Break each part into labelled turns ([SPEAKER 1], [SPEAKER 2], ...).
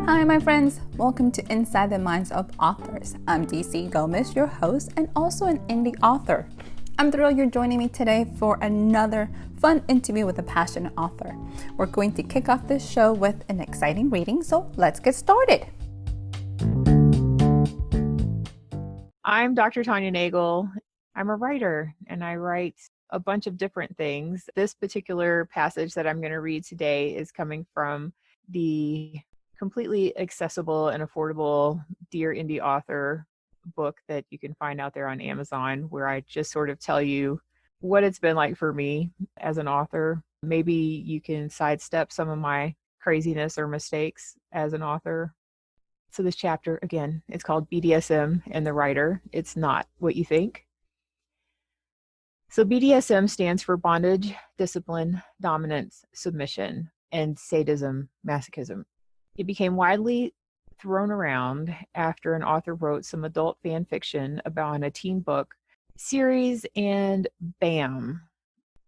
[SPEAKER 1] Hi, my friends. Welcome to Inside the Minds of Authors. I'm DC Gomez, your host, and also an indie author. I'm thrilled you're joining me today for another fun interview with a passionate author. We're going to kick off this show with an exciting reading, so let's get started.
[SPEAKER 2] I'm Dr. Tonya Nagle. I'm a writer, and I write a bunch of different things. This particular passage that I'm going to read today is coming from the completely accessible and affordable Dear Indie Author book that you can find out there on Amazon, where I just sort of tell you what it's been like for me as an author. Maybe you can sidestep some of my craziness or mistakes as an author. So this chapter, again, it's called BDSM and the Writer. It's not what you think. So BDSM stands for bondage, discipline, dominance, submission, and sadism, masochism. It became widely thrown around after an author wrote some adult fan fiction about a teen book series, and bam,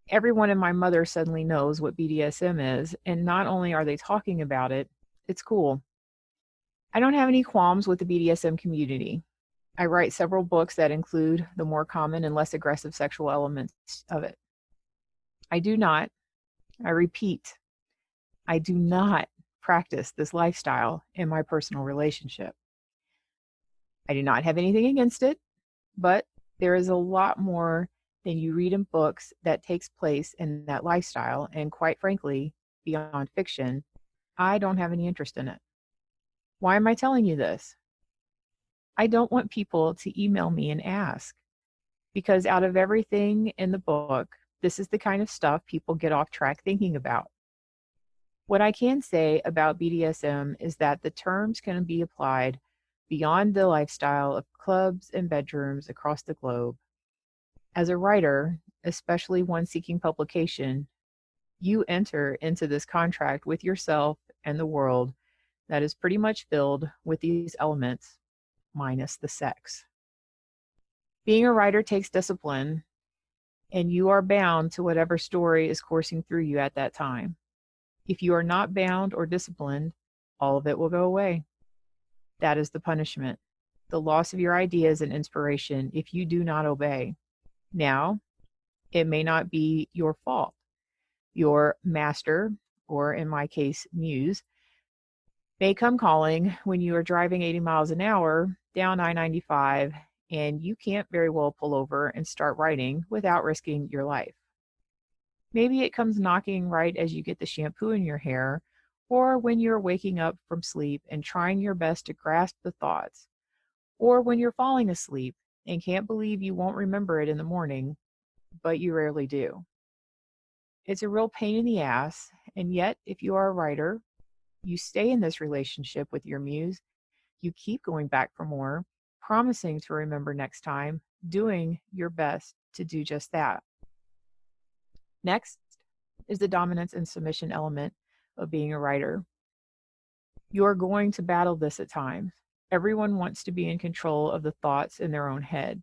[SPEAKER 2] everyone and my mother suddenly knows what BDSM is, and not only are they talking about it, it's cool. I don't have any qualms with the BDSM community. I write several books that include the more common and less aggressive sexual elements of it. I repeat, I do not practice this lifestyle in my personal relationship. I do not have anything against it, but there is a lot more than you read in books that takes place in that lifestyle, and quite frankly, beyond fiction, I don't have any interest in it. Why am I telling you this? I don't want people to email me and ask, because out of everything in the book, this is the kind of stuff people get off track thinking about. What I can say about BDSM is that the terms can be applied beyond the lifestyle of clubs and bedrooms across the globe. As a writer, especially one seeking publication, you enter into this contract with yourself and the world that is pretty much filled with these elements, minus the sex. Being a writer takes discipline, and you are bound to whatever story is coursing through you at that time. If you are not bound or disciplined, all of it will go away. That is the punishment, the loss of your ideas and inspiration if you do not obey. Now, it may not be your fault. Your master, or in my case, muse, may come calling when you are driving 80 miles an hour down I-95, and you can't very well pull over and start writing without risking your life. Maybe it comes knocking right as you get the shampoo in your hair, or when you're waking up from sleep and trying your best to grasp the thoughts, or when you're falling asleep and can't believe you won't remember it in the morning, but you rarely do. It's a real pain in the ass, and yet if you are a writer, you stay in this relationship with your muse, you keep going back for more, promising to remember next time, doing your best to do just that. Next is the dominance and submission element of being a writer. You're going to battle this at times. Everyone wants to be in control of the thoughts in their own head.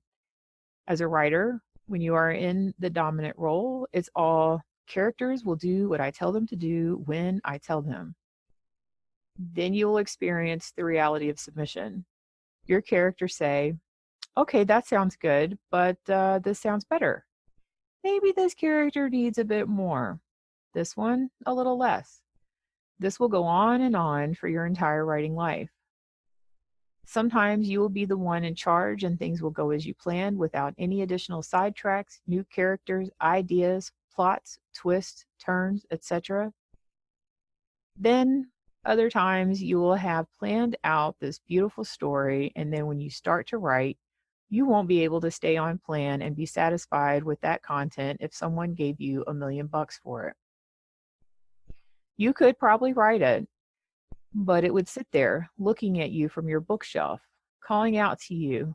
[SPEAKER 2] As a writer, when you are in the dominant role, it's all characters will do what I tell them to do when I tell them. Then you will experience the reality of submission. Your characters say, okay, that sounds good, but this sounds better. Maybe this character needs a bit more. This one, a little less. This will go on and on for your entire writing life. Sometimes you will be the one in charge and things will go as you planned without any additional sidetracks, new characters, ideas, plots, twists, turns, etc. Then other times you will have planned out this beautiful story, and then when you start to write, you won't be able to stay on plan and be satisfied with that content if someone gave you $1 million for it. You could probably write it, but it would sit there looking at you from your bookshelf, calling out to you,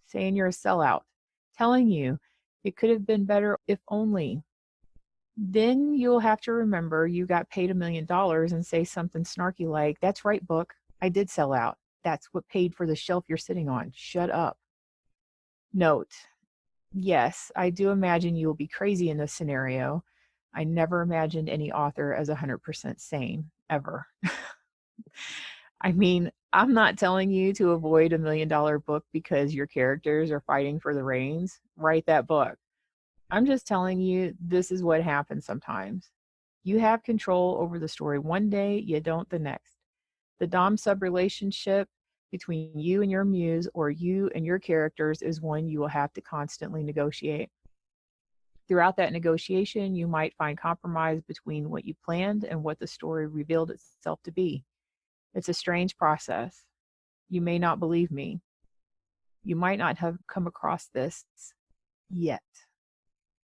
[SPEAKER 2] saying you're a sellout, telling you it could have been better if only. Then you'll have to remember you got paid $1 million and say something snarky like, that's right, book, I did sell out. That's what paid for the shelf you're sitting on. Shut up. Note, yes, I do imagine you will be crazy in this scenario. I never imagined any author as 100% sane, ever. I mean, I'm not telling you to avoid $1 million book because your characters are fighting for the reins. Write that book. I'm just telling you this is what happens sometimes. You have control over the story one day, you don't the next. The Dom sub relationship between you and your muse or you and your characters is one you will have to constantly negotiate. Throughout that negotiation, you might find compromise between what you planned and what the story revealed itself to be. It's a strange process. You may not believe me. You might not have come across this yet.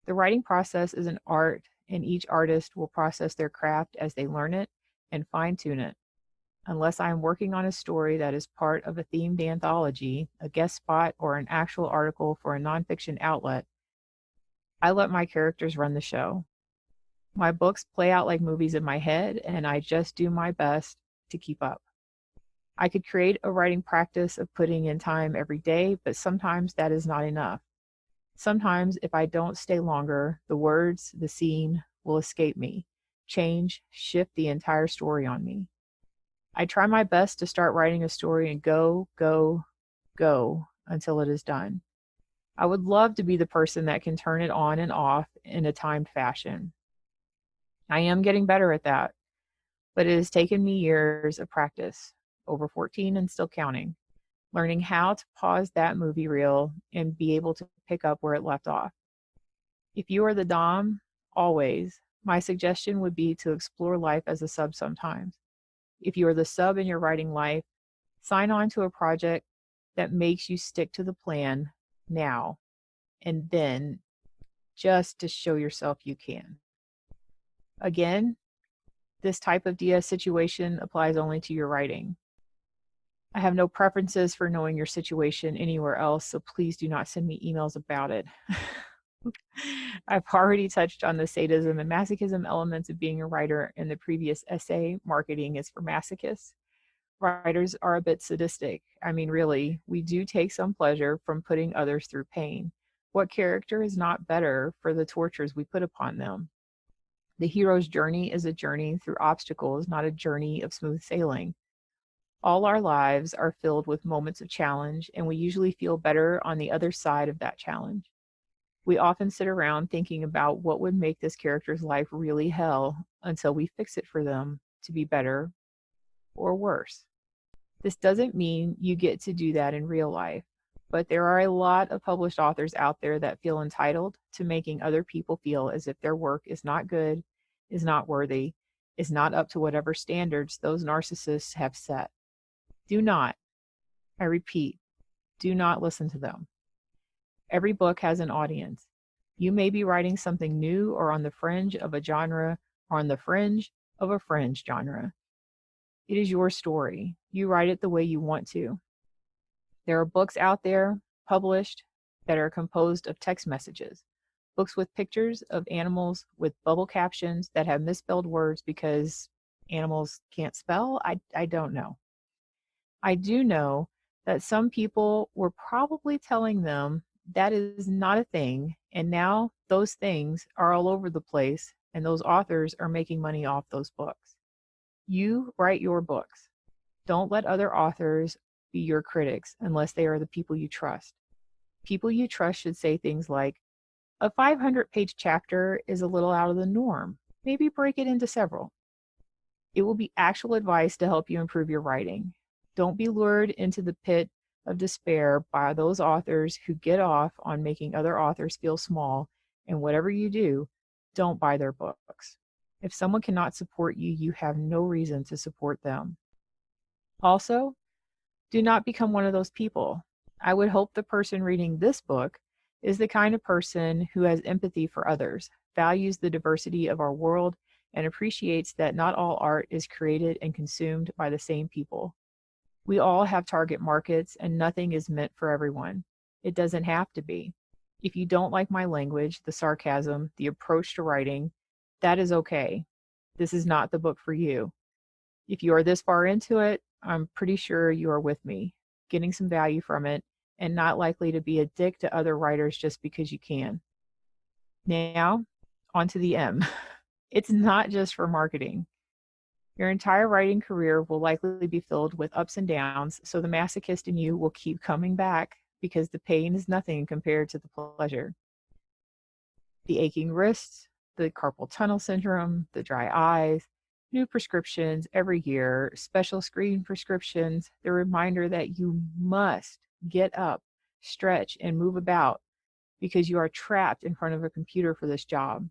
[SPEAKER 2] The writing process is an art, and each artist will process their craft as they learn it and fine tune it. Unless I am working on a story that is part of a themed anthology, a guest spot, or an actual article for a nonfiction outlet, I let my characters run the show. My books play out like movies in my head, and I just do my best to keep up. I could create a writing practice of putting in time every day, but sometimes that is not enough. Sometimes, if I don't stay longer, the words, the scene will escape me, change, shift the entire story on me. I try my best to start writing a story and go, go, go until it is done. I would love to be the person that can turn it on and off in a timed fashion. I am getting better at that, but it has taken me years of practice, over 14 and still counting, learning how to pause that movie reel and be able to pick up where it left off. If you are the Dom, always, my suggestion would be to explore life as a sub sometimes. If you are the sub in your writing life, sign on to a project that makes you stick to the plan now and then just to show yourself you can. Again, this type of DS situation applies only to your writing. I have no preferences for knowing your situation anywhere else, so please do not send me emails about it. I've already touched on the sadism and masochism elements of being a writer in the previous essay, Marketing is for Masochists. Writers are a bit sadistic. I mean, really, we do take some pleasure from putting others through pain. What character is not better for the tortures we put upon them? The hero's journey is a journey through obstacles, not a journey of smooth sailing. All our lives are filled with moments of challenge, and we usually feel better on the other side of that challenge. We often sit around thinking about what would make this character's life really hell until we fix it for them to be better or worse. This doesn't mean you get to do that in real life, but there are a lot of published authors out there that feel entitled to making other people feel as if their work is not good, is not worthy, is not up to whatever standards those narcissists have set. Do not, I repeat, do not listen to them. Every book has an audience. You may be writing something new or on the fringe of a genre or on the fringe of a fringe genre. It is your story. You write it the way you want to. There are books out there published that are composed of text messages, books with pictures of animals with bubble captions that have misspelled words because animals can't spell. I don't know. I do know that some people were probably telling them that is not a thing, and now those things are all over the place, and those authors are making money off those books. You write your books. Don't let other authors be your critics unless they are the people you trust. People you trust should say things like, a 500-page chapter is a little out of the norm. Maybe break it into several. It will be actual advice to help you improve your writing. Don't be lured into the pit of despair by those authors who get off on making other authors feel small, and whatever you do, don't buy their books. If someone cannot support you, you have no reason to support them. Also, do not become one of those people. I would hope the person reading this book is the kind of person who has empathy for others, values the diversity of our world, and appreciates that not all art is created and consumed by the same people. We all have target markets, and nothing is meant for everyone. It doesn't have to be. If you don't like my language, the sarcasm, the approach to writing, that is okay. This is not the book for you. If you are this far into it, I'm pretty sure you are with me, getting some value from it, and not likely to be a dick to other writers just because you can. Now, on to the M. It's not just for marketing. Your entire writing career will likely be filled with ups and downs, so the masochist in you will keep coming back because the pain is nothing compared to the pleasure. The aching wrists, the carpal tunnel syndrome, the dry eyes, new prescriptions every year, special screen prescriptions, the reminder that you must get up, stretch, and move about because you are trapped in front of a computer for this job.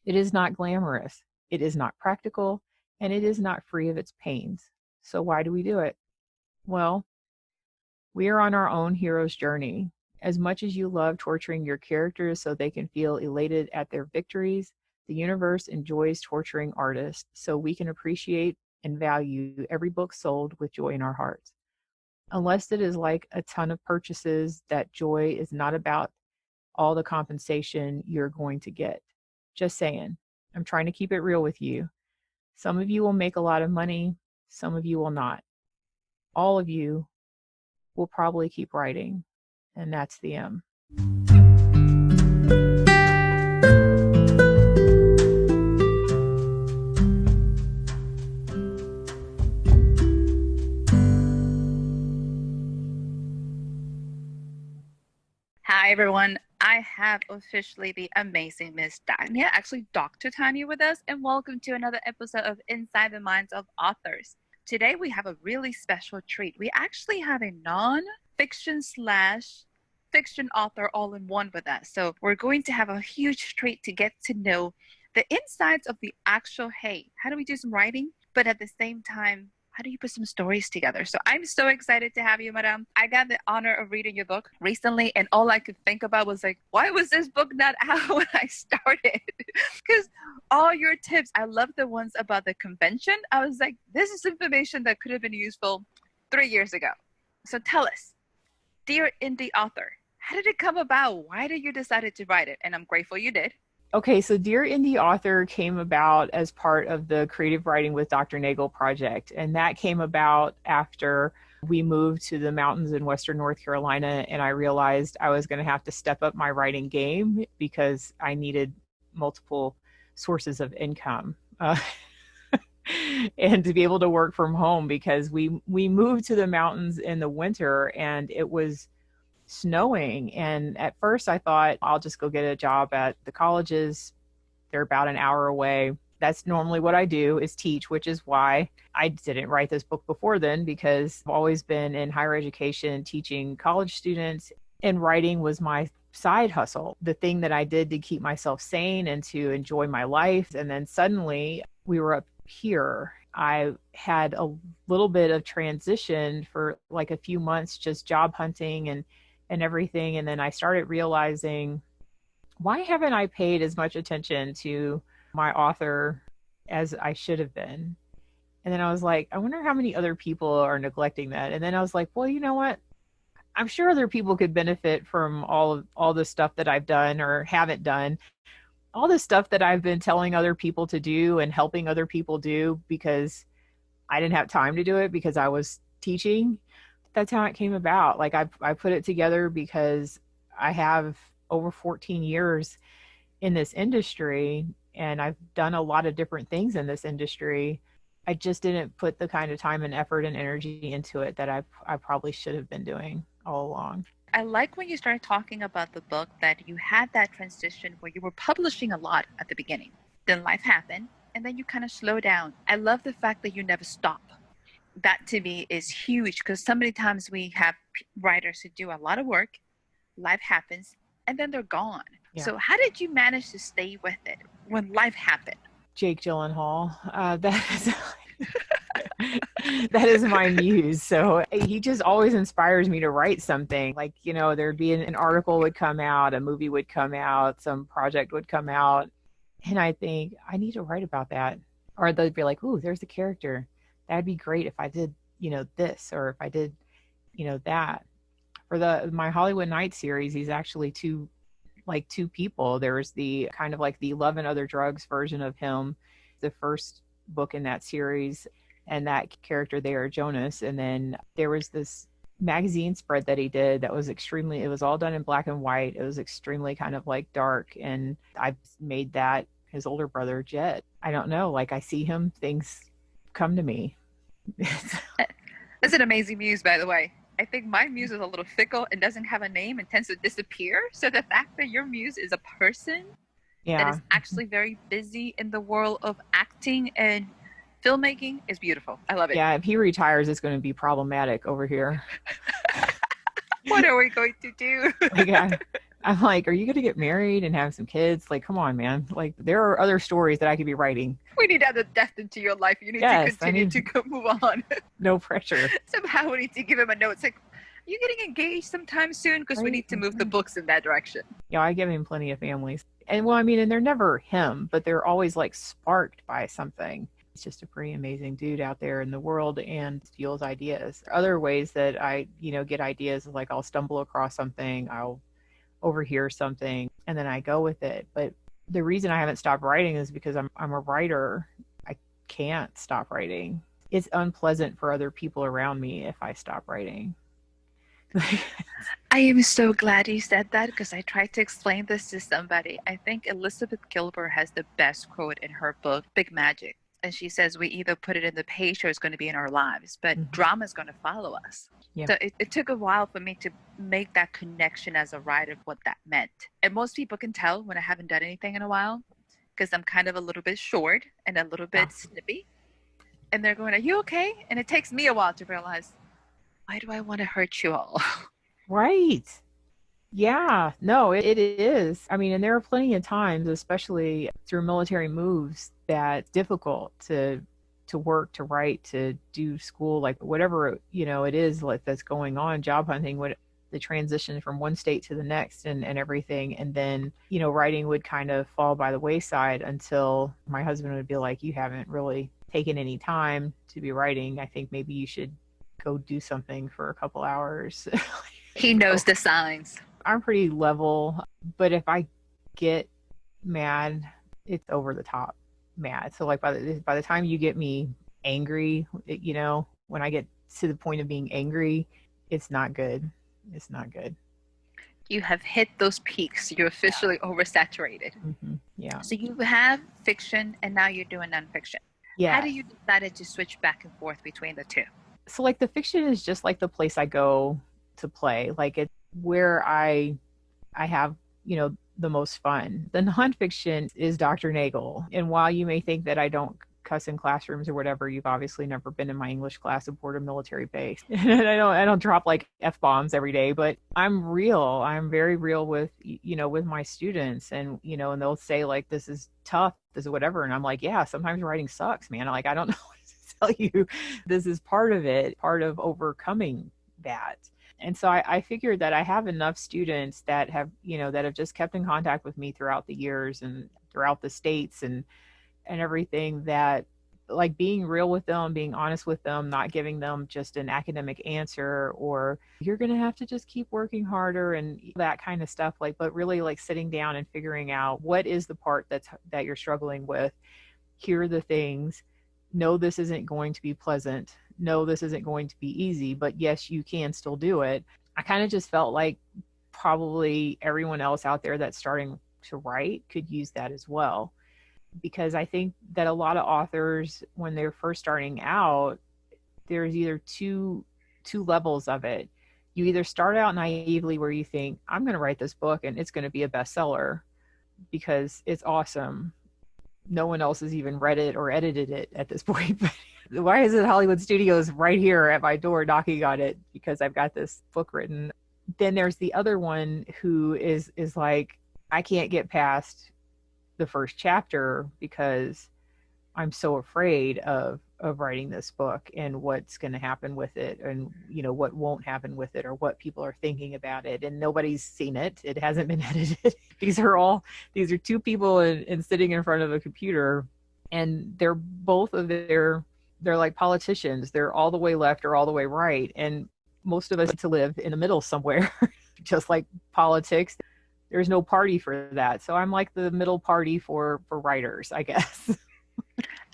[SPEAKER 2] It is not glamorous, it is not practical, and it is not free of its pains. So, why do we do it? Well, we are on our own hero's journey. As much as you love torturing your characters so they can feel elated at their victories, the universe enjoys torturing artists so we can appreciate and value every book sold with joy in our hearts. Unless it is like a ton of purchases, that joy is not about all the compensation you're going to get. Just saying. I'm trying to keep it real with you. Some of you will make a lot of money, some of you will not. All of you will probably keep writing, and that's the M.
[SPEAKER 1] Hi, everyone. I have officially the amazing Miss Tonya, actually Dr. Tonya, with us, and welcome to another episode of Inside the Minds of Authors. Today, we have a really special treat. We actually have a non-fiction slash fiction author all in one with us. So we're going to have a huge treat to get to know the insides of the actual, hey, how do we do some writing? But at the same time, how do you put some stories together? So I'm so excited to have you, madam. I got the honor of reading your book recently, and all I could think about was like, why was this book not out when I started? Because all your tips, I love the ones about the convention. I was like, this is information that could have been useful 3 years ago. So tell us, dear indie author, how did it come about? Why did you decide to write it? And I'm grateful you did.
[SPEAKER 2] Okay, so Dear Indie Author came about as part of the Creative Writing with Dr. Nagle project. And that came about after we moved to the mountains in Western North Carolina. And I realized I was going to have to step up my writing game because I needed multiple sources of income. And to be able to work from home because we moved to the mountains in the winter and it was snowing. And at first I thought I'll just go get a job at the colleges. They're about an hour away. That's normally what I do is teach, which is why I didn't write this book before then, because I've always been in higher education teaching college students, and writing was my side hustle, the thing that I did to keep myself sane and to enjoy my life. And then suddenly we were up here. I had a little bit of transition for like a few months, just job hunting and everything. And then I started realizing, why haven't I paid as much attention to my author as I should have been? And then I was like, I wonder how many other people are neglecting that. And then I was like, well, you know what? I'm sure other people could benefit from all the stuff that I've done or haven't done, all the stuff that I've been telling other people to do and helping other people do because I didn't have time to do it because I was teaching. That's how it came about. Like I put it together because I have over 14 years in this industry and I've done a lot of different things in this industry. I just didn't put the kind of time and effort and energy into it that I probably should have been doing all along.
[SPEAKER 1] I like when you started talking about the book that you had that transition where you were publishing a lot at the beginning. Then life happened and then you kind of slow down. I love the fact that you never stop. That to me is huge because so many times we have writers who do a lot of work, life happens, and then they're gone. Yeah. So how did you manage to stay with it when life happened?
[SPEAKER 2] Jake Gyllenhaal. That is my muse. So he just always inspires me to write something. Like, you know, there'd be an article would come out, a movie would come out, some project would come out. And I think I need to write about that. Or they'd be like, ooh, there's a character. That'd be great if I did, you know, this, or if I did, you know, that. For my Hollywood Nights series, he's actually two people. There's the kind of like the Love and Other Drugs version of him, the first book in that series, and that character there, Jonas. And then there was this magazine spread that he did that was it was all done in black and white. It was extremely kind of like dark. And I've made that his older brother, Jet. I don't know, like I see him, things come to me.
[SPEAKER 3] It's an amazing muse, by the way. I think my muse is a little fickle and doesn't have a name and tends to disappear. So the fact that your muse is a person that
[SPEAKER 2] Yeah.
[SPEAKER 3] is actually very busy in the world of acting and filmmaking is beautiful. I love it.
[SPEAKER 2] Yeah. If he retires, it's going to be problematic over here.
[SPEAKER 3] What are we going to do?
[SPEAKER 2] Like, I'm like, are you going to get married and have some kids? Like, come on, man. Like, there are other stories that I could be writing.
[SPEAKER 3] We need other depth into your life. You need to continue to move on.
[SPEAKER 2] No pressure.
[SPEAKER 3] Somehow we need to give him a note. It's like, are you getting engaged sometime soon? Because we need to move the books in that direction.
[SPEAKER 2] Yeah, I give him plenty of families. And well, I mean, and they're never him, but they're always like sparked by something. He's just a pretty amazing dude out there in the world and steals ideas. Other ways that I, get ideas is like I'll stumble across something, I'll overhear something, and then I go with it. But the reason I haven't stopped writing is because I'm a writer. I can't stop writing. It's unpleasant for other people around me if I stop writing.
[SPEAKER 3] I am so glad you said that because I tried to explain this to somebody. I think Elizabeth Gilbert has the best quote in her book, Big Magic. And she says, we either put it in the page or it's going to be in our lives, but drama is going to follow us. Yeah. So it took a while for me to make that connection as a writer of what that meant. And most people can tell when I haven't done anything in a while because I'm kind of a little bit short and a little bit snippy. And they're going, are you okay? And it takes me a while to realize, why do I want to hurt you all?
[SPEAKER 2] Right. Yeah, no, it is. I mean, and there are plenty of times, especially through military moves, that's difficult to work, to write, to do school, like whatever, it is like that's going on, job hunting, what the transition from one state to the next and everything. And then, writing would kind of fall by the wayside until my husband would be like, you haven't really taken any time to be writing. I think maybe you should go do something for a couple hours.
[SPEAKER 3] He knows the signs.
[SPEAKER 2] I'm pretty level, but if I get mad, it's over the top mad. So like by the time you get me angry, when I get to the point of being angry, it's not good. It's not good.
[SPEAKER 3] You have hit those peaks. You're officially oversaturated.
[SPEAKER 2] Mm-hmm. Yeah.
[SPEAKER 3] So you have fiction and now you're doing nonfiction. Yeah. How do you decide to switch back and forth between the two?
[SPEAKER 2] So like the fiction is just like the place I go to play. Like it's where I have, the most fun. The nonfiction is Dr. Nagle. And while you may think that I don't cuss in classrooms or whatever, you've obviously never been in my English class aboard a military base. And I don't drop like F-bombs every day, but I'm real. I'm very real with, with my students and, and they'll say like, this is tough, this is whatever. And I'm like, yeah, sometimes writing sucks, man. Like, I don't know what to tell you. This is part of it, part of overcoming that. And so I figured that I have enough students that have, that have just kept in contact with me throughout the years and throughout the states and everything, that like being real with them, being honest with them, not giving them just an academic answer or you're going to have to just keep working harder and that kind of stuff. Like, but really like sitting down and figuring out what is the part that you're struggling with. Here are the things. No, this isn't going to be pleasant. No, this isn't going to be easy, but yes, you can still do it. I kind of just felt like probably everyone else out there that's starting to write could use that as well. Because I think that a lot of authors, when they're first starting out, there's either two levels of it. You either start out naively where you think, I'm going to write this book and it's going to be a bestseller because it's awesome. No one else has even read it or edited it at this point. Why is it Hollywood Studios right here at my door knocking on it? Because I've got this book written. Then there's the other one who is like, I can't get past the first chapter because I'm so afraid of writing this book and what's going to happen with it and, what won't happen with it or what people are thinking about it. And nobody's seen it. It hasn't been edited. These are two people and sitting in front of a computer and they're both of they're like politicians. They're all the way left or all the way right. And most of us need to live in the middle somewhere, just like politics. There's no party for that. So I'm like the middle party for writers, I guess.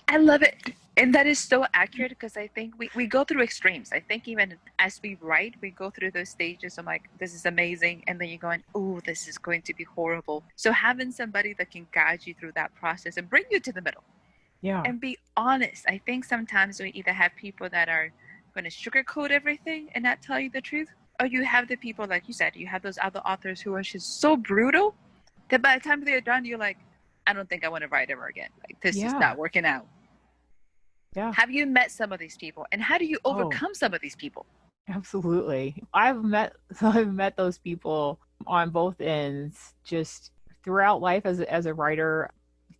[SPEAKER 3] I love it. And that is so accurate because I think we go through extremes. I think even as we write, we go through those stages. I'm like, this is amazing. And then you're going, oh, this is going to be horrible. So having somebody that can guide you through that process and bring you to the middle.
[SPEAKER 2] Yeah.
[SPEAKER 3] and be honest. I think sometimes we either have people that are going to sugarcoat everything and not tell you the truth, or you have the people, like you said, you have those other authors who are just so brutal that by the time they're done, you're like, I don't think I want to write ever again. Like, this is
[SPEAKER 2] Yeah.
[SPEAKER 3] not working out.
[SPEAKER 2] Yeah.
[SPEAKER 3] Have you met some of these people, and how do you
[SPEAKER 2] Oh,
[SPEAKER 3] overcome some of these people?
[SPEAKER 2] absolutely. I've met those people on both ends, just throughout life as a writer,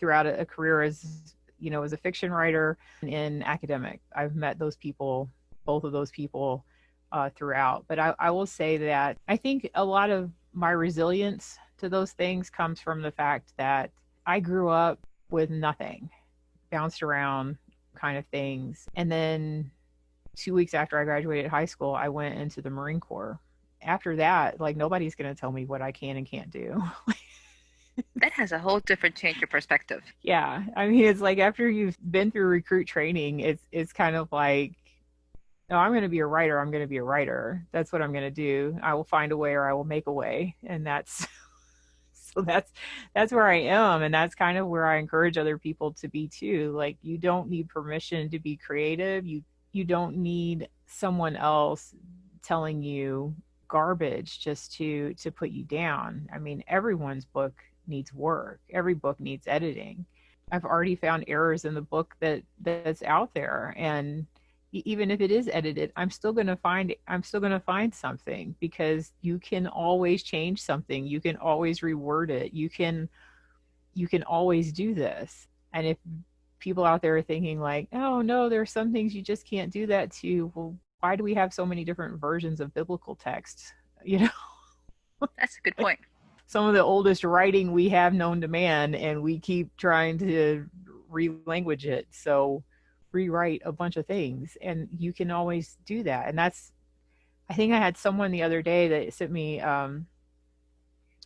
[SPEAKER 2] throughout a career as, you know, as a fiction writer and in academic. I've met those people, both of those people, throughout. But I will say that I think a lot of my resilience to those things comes from the fact that I grew up with nothing, bounced around kind of things. And then 2 weeks after I graduated high school, I went into the Marine Corps. After that, like, nobody's going to tell me what I can and can't do.
[SPEAKER 3] That has a whole different change of perspective.
[SPEAKER 2] Yeah. I mean, it's like after you've been through recruit training, it's kind of like, no, I'm going to be a writer. I'm going to be a writer. That's what I'm going to do. I will find a way or I will make a way. And that's so that's where I am, and that's kind of where I encourage other people to be too. Like, you don't need permission to be creative. You don't need someone else telling you garbage just to put you down. I mean, everyone's book needs work. Every book needs editing. I've already found errors in the book that's out there, and even if it is edited, I'm still going to find something, because you can always change something. You can always reword it. You can always do this. And if people out there are thinking like, oh no, there's some things you just can't do that to, well, why do we have so many different versions of biblical texts? You know,
[SPEAKER 3] That's a good point.
[SPEAKER 2] some of the oldest writing we have known to man, and we keep trying to relanguage it. So rewrite a bunch of things, and you can always do that. And that's, I think I had someone the other day that sent me a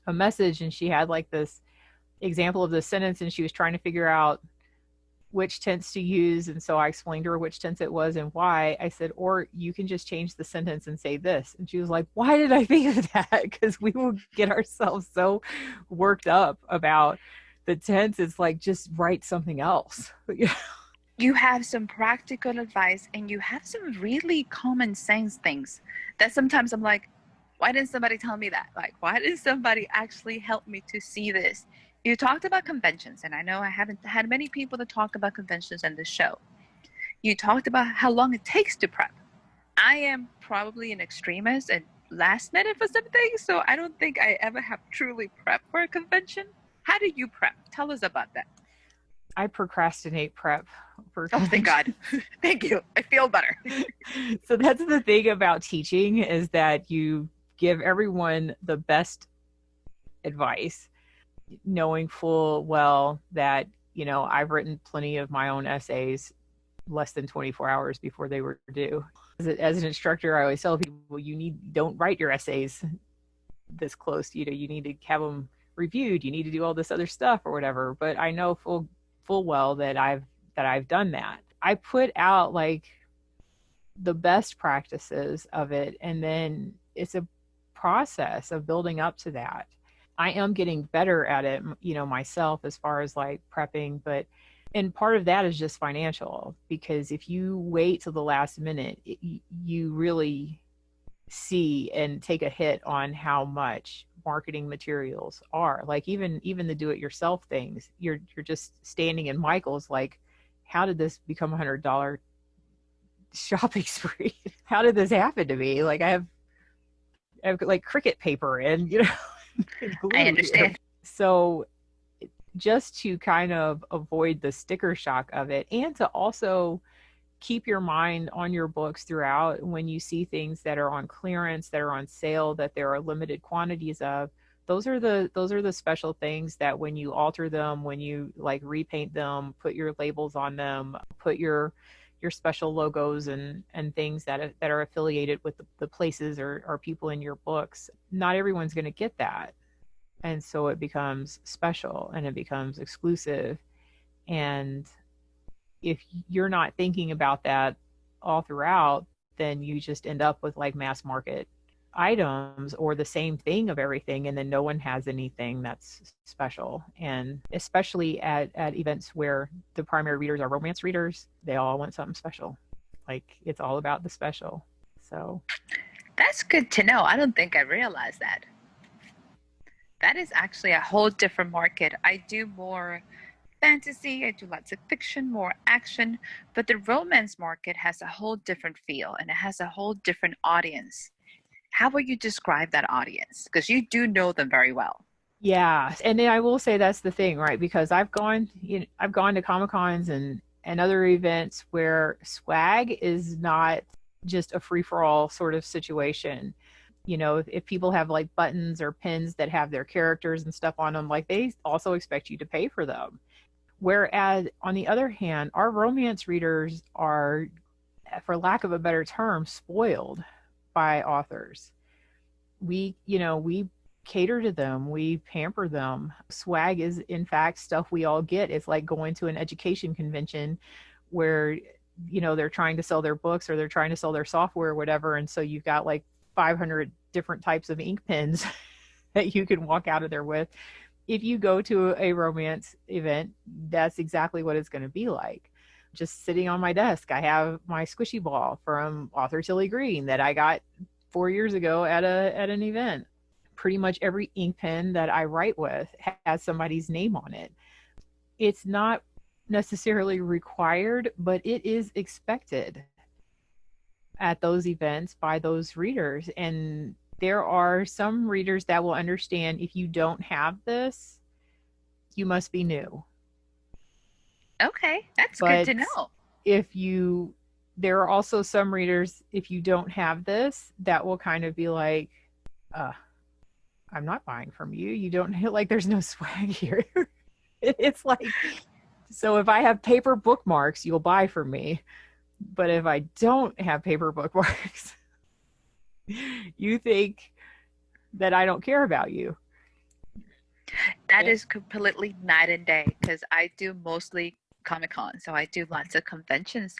[SPEAKER 2] message, and she had like this example of the sentence, and she was trying to figure out which tense to use. And so I explained to her which tense it was and why. I said, or you can just change the sentence and say this. And she was like, why did I think of that? Because we will get ourselves so worked up about the tense. It's like, just write something else.
[SPEAKER 3] You have some practical advice, and you have some really common sense things that sometimes I'm like, why didn't somebody tell me that? Like, why didn't somebody actually help me to see this? You talked about conventions, and I know I haven't had many people to talk about conventions on the show. You talked about how long it takes to prep. I am probably an extremist and last minute for some things, so I don't think I ever have truly prepped for a convention. How do you prep? Tell us about that.
[SPEAKER 2] I procrastinate prep.
[SPEAKER 3] Oh, thank God. Thank you. I feel better.
[SPEAKER 2] So that's the thing about teaching, is that you give everyone the best advice, knowing full well that, you know, I've written plenty of my own essays less than 24 hours before they were due. As an instructor, I always tell people, don't write your essays this close. You know, you need to have them reviewed. You need to do all this other stuff or whatever. But I know full well that I've done that. I put out like the best practices of it, and then it's a process of building up to that. I am getting better at it, you know, myself, as far as like prepping, and part of that is just financial, because if you wait till the last minute, you really see and take a hit on how much marketing materials are. Like, even the do-it-yourself things, you're just standing in Michael's like, how did this become $100 shopping spree? How did this happen to me? Like, I have like Cricut paper and, you know, and glue
[SPEAKER 3] I understand.
[SPEAKER 2] here. So just to kind of avoid the sticker shock of it, and to also keep your mind on your books throughout, when you see things that are on clearance, that are on sale, that there are limited quantities of, those are the special things that when you alter them, when you like repaint them, put your labels on them, put your special logos and things that are affiliated with the places or people in your books, not everyone's going to get that. And so it becomes special and it becomes exclusive. And if you're not thinking about that all throughout, then you just end up with like mass market items or the same thing of everything, and then no one has anything that's special. And especially at events where the primary readers are romance readers, they all want something special. Like, it's all about the special. So
[SPEAKER 3] That's good to know. I don't think I realized that. That is actually a whole different market. I do more fantasy, I do lots of fiction, more action, but the romance market has a whole different feel and it has a whole different audience. How would you describe that audience? Because you do know them very well.
[SPEAKER 2] yeah, and then I will say that's the thing, right? Because I've gone to Comic Cons and other events where swag is not just a free for all sort of situation. If people have like buttons or pins that have their characters and stuff on them, like, they also expect you to pay for them. Whereas on the other hand, our romance readers are, for lack of a better term, spoiled by authors. We cater to them, we pamper them. Swag is in fact stuff we all get. It's like going to an education convention where they're trying to sell their books or they're trying to sell their software or whatever, and so you've got like 500 different types of ink pens that you can walk out of there with. If you go to a romance event, that's exactly what it's going to be like. Just sitting on my desk, I have my squishy ball from author Tilly Green that I got 4 years ago at an event. Pretty much every ink pen that I write with has somebody's name on it. It's not necessarily required, but it is expected at those events by those readers. And there are some readers that will understand, if you don't have this, you must be new.
[SPEAKER 3] Okay, that's
[SPEAKER 2] But
[SPEAKER 3] good to know.
[SPEAKER 2] there are also some readers, if you don't have this, that will kind of be like, I'm not buying from you. You don't, like, there's no swag here. It's like, so if I have paper bookmarks, you'll buy from me. But if I don't have paper bookmarks, you think that I don't care about you.
[SPEAKER 3] That is completely night and day because I do mostly Comic Con, so I do lots of conventions,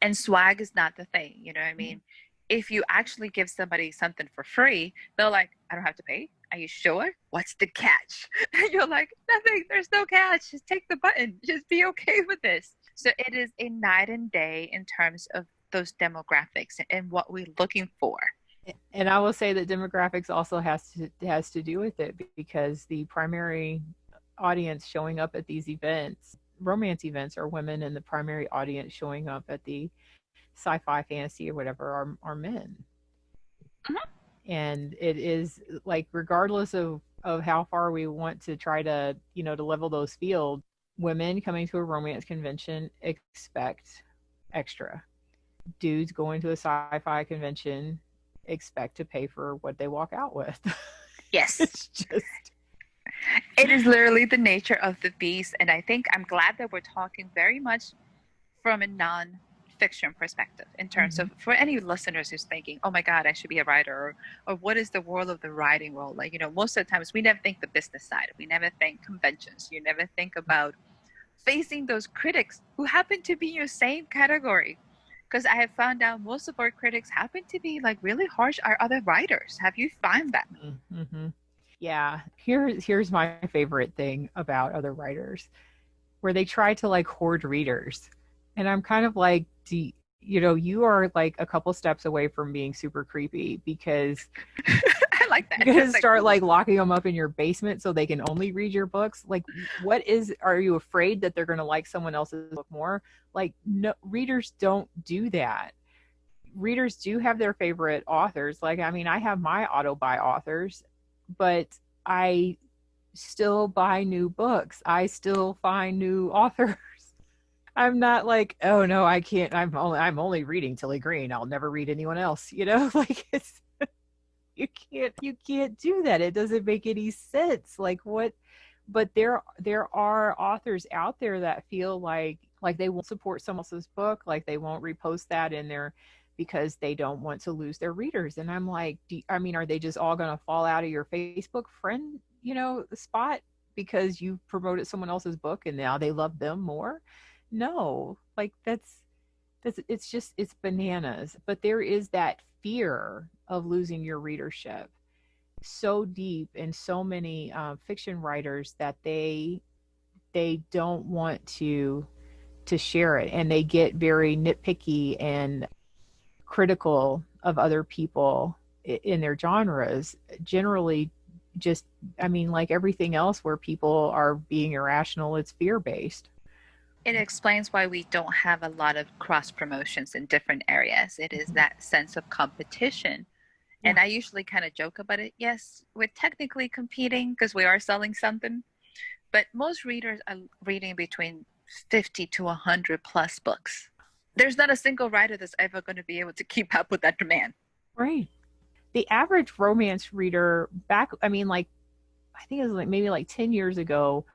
[SPEAKER 3] and swag is not the thing. You know what I mean? If you actually give somebody something for free, they're like, I don't have to pay. Are you sure? What's the catch? And you're like, nothing. There's no catch. Just take the button. Just be okay with this. So it is a night and day in terms of those demographics and what we're looking for.
[SPEAKER 2] And I will say that demographics also has to do with it, because the primary audience showing up at these events, romance events, are women, and the primary audience showing up at the sci-fi, fantasy, or whatever are men. Mm-hmm. And it is like, regardless of how far we want to try to to level those fields, women coming to a romance convention expect extra. Dudes going to a sci-fi convention expect to pay for what they walk out with.
[SPEAKER 3] Yes.
[SPEAKER 2] It
[SPEAKER 3] is literally the nature of the beast. And I think I'm glad that we're talking very much from a non-fiction perspective, in terms of, for any listeners who's thinking, oh my God, I should be a writer, or what is the world of the writing world like? Most of the times we never think the business side. We never think conventions. You never think about facing those critics who happen to be your same category. Because I have found out most of our critics happen to be like really harsh are other writers. Have you found that?
[SPEAKER 2] Mm-hmm. Yeah. Here's my favorite thing about other writers, where they try to like hoard readers. And I'm kind of like, you are like a couple steps away from being super creepy, because
[SPEAKER 3] I like that.
[SPEAKER 2] You're going to start like locking them up in your basement so they can only read your books. Like, are you afraid that they're going to like someone else's book more? Like, no, readers don't do that. Readers do have their favorite authors. Like, I mean, I have my auto buy authors, but I still buy new books. I still find new authors. I'm not like, oh no, I can't. I'm only reading Tilly Green. I'll never read anyone else. Like, it's, you can't do that. It doesn't make any sense. Like, what? But there are authors out there that feel like they won't support someone else's book, like they won't repost that in there because they don't want to lose their readers. And I'm like, are they just all going to fall out of your Facebook friend, spot because you promoted someone else's book and now they love them more? No, like it's bananas. But there is that fear of losing your readership so deep in so many fiction writers that they don't want to share it, and they get very nitpicky and critical of other people in their genres. Generally, just, I mean, like everything else where people are being irrational, it's fear based.
[SPEAKER 3] It explains why we don't have a lot of cross promotions in different areas. It is that sense of competition.
[SPEAKER 2] Yeah.
[SPEAKER 3] And I usually kind of joke about it. Yes, we're technically competing because we are selling something, but most readers are reading between 50 to 100 plus books. There's not a single writer that's ever going to be able to keep up with that demand.
[SPEAKER 2] Right. The average romance reader back, I mean, like, I think it was like maybe like 10 years ago,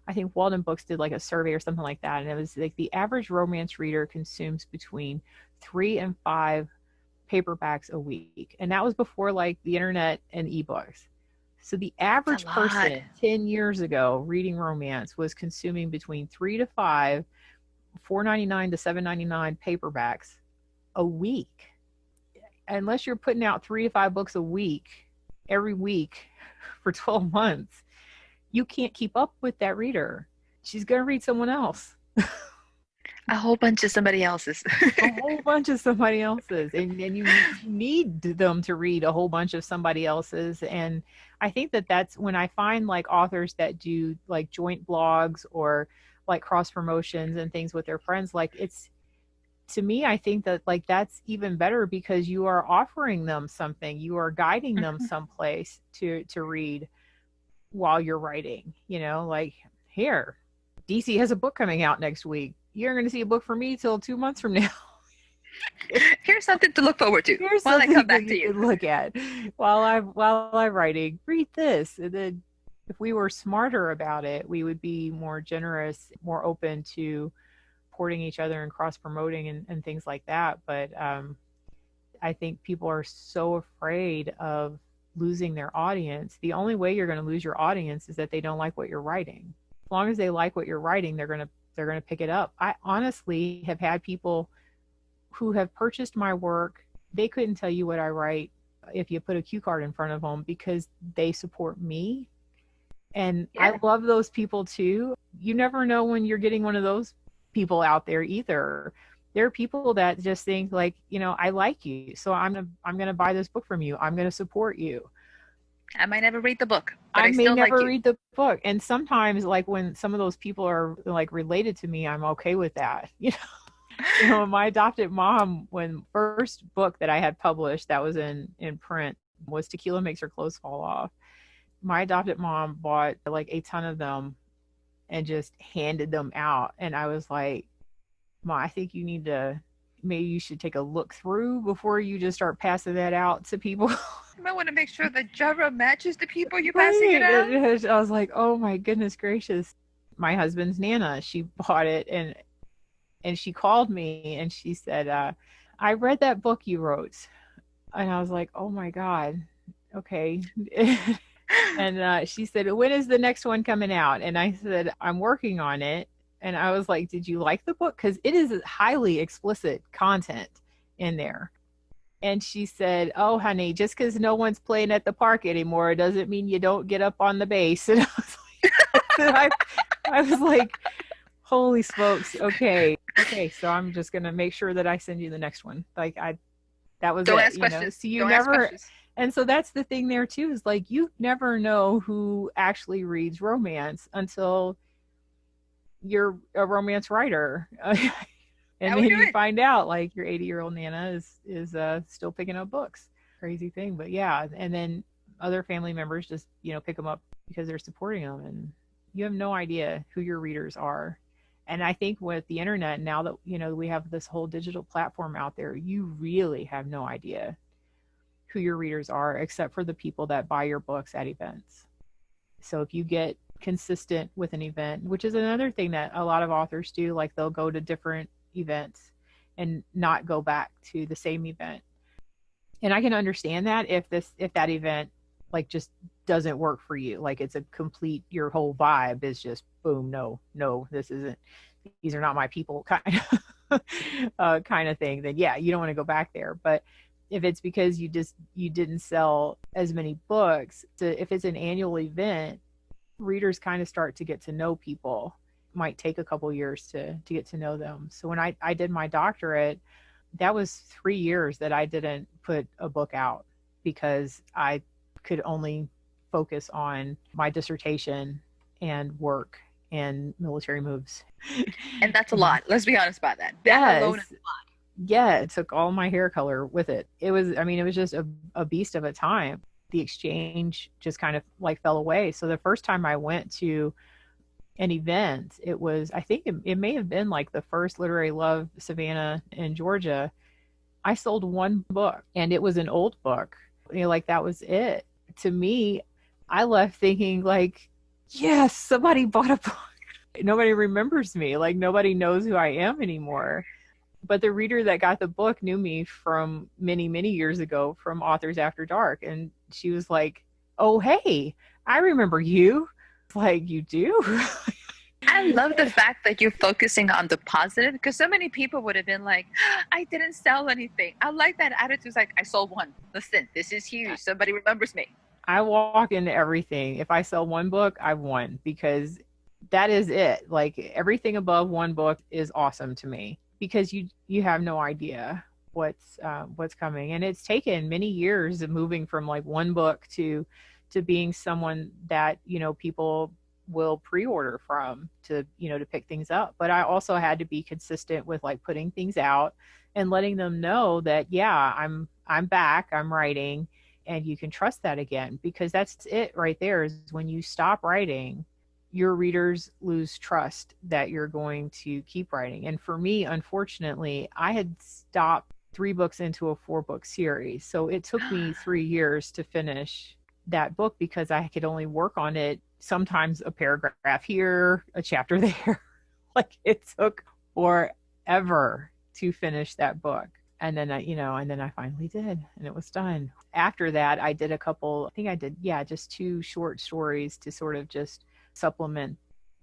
[SPEAKER 2] I think Walden Books did like a survey or something like that. And it was like the average romance reader consumes between 3 and 5 paperbacks a week. And that was before like the internet and ebooks. So the average person 10 years ago reading romance was consuming between 3 to 5, $4.99 to $7.99 paperbacks a week. Unless you're putting out 3 to 5 books a week, every week for 12 months, you can't keep up with that reader. She's going to read someone else.
[SPEAKER 3] A whole bunch of somebody else's.
[SPEAKER 2] A whole bunch of somebody else's. And you need them to read a whole bunch of somebody else's. And I think that that's when I find like authors that do like joint blogs or like cross promotions and things with their friends, like it's, to me, I think that like that's even better because you are offering them something. You are guiding them someplace to read while you're writing, you know, like here, DC has a book coming out next week. You're going to see a book from me till 2 months from now.
[SPEAKER 3] Here's something to look forward to.
[SPEAKER 2] Here's
[SPEAKER 3] while I
[SPEAKER 2] something
[SPEAKER 3] come back
[SPEAKER 2] that
[SPEAKER 3] to
[SPEAKER 2] you
[SPEAKER 3] you.
[SPEAKER 2] can look at while I'm writing. Read this, and then if we were smarter about it, we would be more generous, more open to supporting each other and cross promoting and things like that. But I think people are so afraid of losing their audience. The only way you're going to lose your audience is that they don't like what you're writing. As long as they like what you're writing, they're going to pick it up. I honestly have had people who have purchased my work. They couldn't tell you what I write if you put a cue card in front of them because they support me. And yeah. I love those people too. You never know when you're getting one of those people out there either. There are people that just think like, you know, I like you, so I'm gonna buy this book from you. I'm gonna support you.
[SPEAKER 3] I might never read the book, but
[SPEAKER 2] I may
[SPEAKER 3] still
[SPEAKER 2] never
[SPEAKER 3] like
[SPEAKER 2] read the book. And sometimes, like when some of those people are like related to me, I'm okay with that. You know, my adopted mom, when first book that I had published that was in print was Tequila Makes Her Clothes Fall Off. My adopted mom bought like a ton of them and just handed them out. And I was like, Ma, I think you need to, maybe you should take a look through before you just start passing that out to people.
[SPEAKER 3] You might want to make sure the genre matches the people you're passing it out.
[SPEAKER 2] I was like, oh my goodness gracious. My husband's Nana, she bought it and she called me and she said, I read that book you wrote. And I was like, oh my God. Okay. And she said, when is the next one coming out? And I said, I'm working on it. And I was like, did you like the book? Because it is highly explicit content in there. And she said, oh, honey, just because no one's playing at the park anymore doesn't mean you don't get up on the base. And I was like, holy smokes. Okay. So I'm just going to make sure that I send you the next one. Like that was
[SPEAKER 3] don't
[SPEAKER 2] it.
[SPEAKER 3] Ask questions.
[SPEAKER 2] So you
[SPEAKER 3] don't
[SPEAKER 2] never,
[SPEAKER 3] ask questions.
[SPEAKER 2] And so that's the thing there too, is like, you never know who actually reads romance until you're a romance writer. And then you find out like your 80-year-old Nana is still picking up books. Crazy thing. But yeah. And then other family members just, pick them up because they're supporting them, and you have no idea who your readers are. And I think with the internet, now that, we have this whole digital platform out there, you really have no idea who your readers are, except for the people that buy your books at events. So if you get consistent with an event, which is another thing that a lot of authors do, like they'll go to different events and not go back to the same event. And I can understand that if that event like just doesn't work for you, like it's a complete, your whole vibe is just boom, no, these are not my people kind of thing, then yeah, you don't want to go back there. But if it's because you didn't sell as many books. So if it's an annual event, readers kind of start to get to know people. It might take a couple years to get to know them. So when I did my doctorate, that was 3 years that I didn't put a book out because I could only focus on my dissertation and work and military moves.
[SPEAKER 3] And that's a lot. Let's be honest about that.
[SPEAKER 2] Yes.
[SPEAKER 3] That alone is a lot.
[SPEAKER 2] Yeah, it took all my hair color with it. It was just a beast of a time. The exchange just kind of like fell away. So the first time I went to an event, it was, I think it may have been like the first Literary Love Savannah in Georgia. I sold one book and it was an old book. Like that was it. To me, I left thinking like, yes, somebody bought a book. Nobody remembers me. Like nobody knows who I am anymore. But the reader that got the book knew me from many, many years ago from Authors After Dark. And she was like, oh, hey, I remember you. Like, you do?
[SPEAKER 3] I love the fact that you're focusing on the positive, because so many people would have been like, I didn't sell anything. I like that attitude. It's like, I sold one. Listen, this is huge. Somebody remembers me.
[SPEAKER 2] I walk into everything. If I sell one book, I've won, because that is it. Like everything above one book is awesome to me, because you have no idea what's coming. And it's taken many years of moving from like one book to being someone that, people will pre-order from, to pick things up. But I also had to be consistent with like putting things out and letting them know that, yeah, I'm back, I'm writing, and you can trust that again, because that's it right there. Is when you stop writing, your readers lose trust that you're going to keep writing. And for me, unfortunately, I had stopped 3 books into a 4-book series. So it took me 3 years to finish that book, because I could only work on it sometimes a paragraph here, a chapter there. Like it took forever to finish that book. And then I finally did, and it was done. After that, I did just 2 short stories to sort of just supplement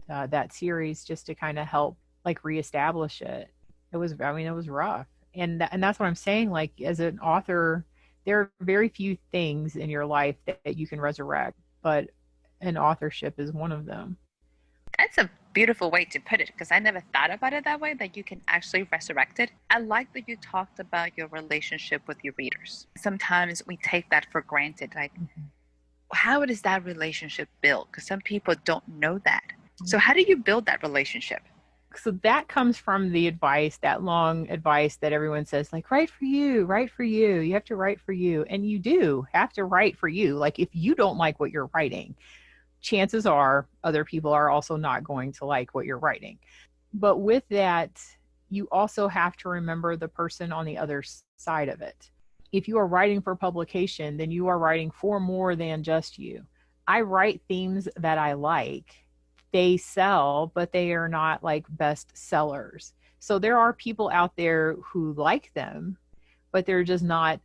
[SPEAKER 2] that series, just to kind of help like reestablish it. It was rough. And that's what I'm saying. Like as an author, there are very few things in your life that you can resurrect, but an authorship is one of them.
[SPEAKER 3] That's a beautiful way to put it, because I never thought about it that way, that you can actually resurrect it. I like that you talked about your relationship with your readers. Sometimes we take that for granted. Like, how is that relationship built? Because some people don't know that. So how do you build that relationship?
[SPEAKER 2] So that comes from the advice, that long advice that everyone says, like, write for you, you have to write for you. And you do have to write for you. Like if you don't like what you're writing, chances are other people are also not going to like what you're writing. But with that, you also have to remember the person on the other side of it. If you are writing for publication, then you are writing for more than just you. I write themes that I like. They sell, but they are not like best sellers. So there are people out there who like them, but there are just not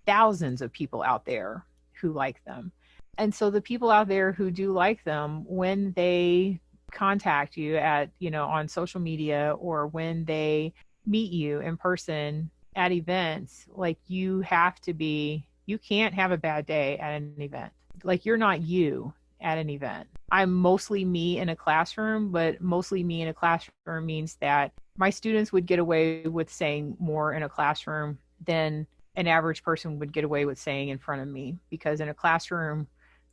[SPEAKER 2] thousands of people out there who like them. And so the people out there who do like them, when they contact you on social media, or when they meet you in person at events, like you can't have a bad day at an event. Like you're not you at an event. I'm mostly me in a classroom, but mostly me in a classroom means that my students would get away with saying more in a classroom than an average person would get away with saying in front of me. Because in a classroom,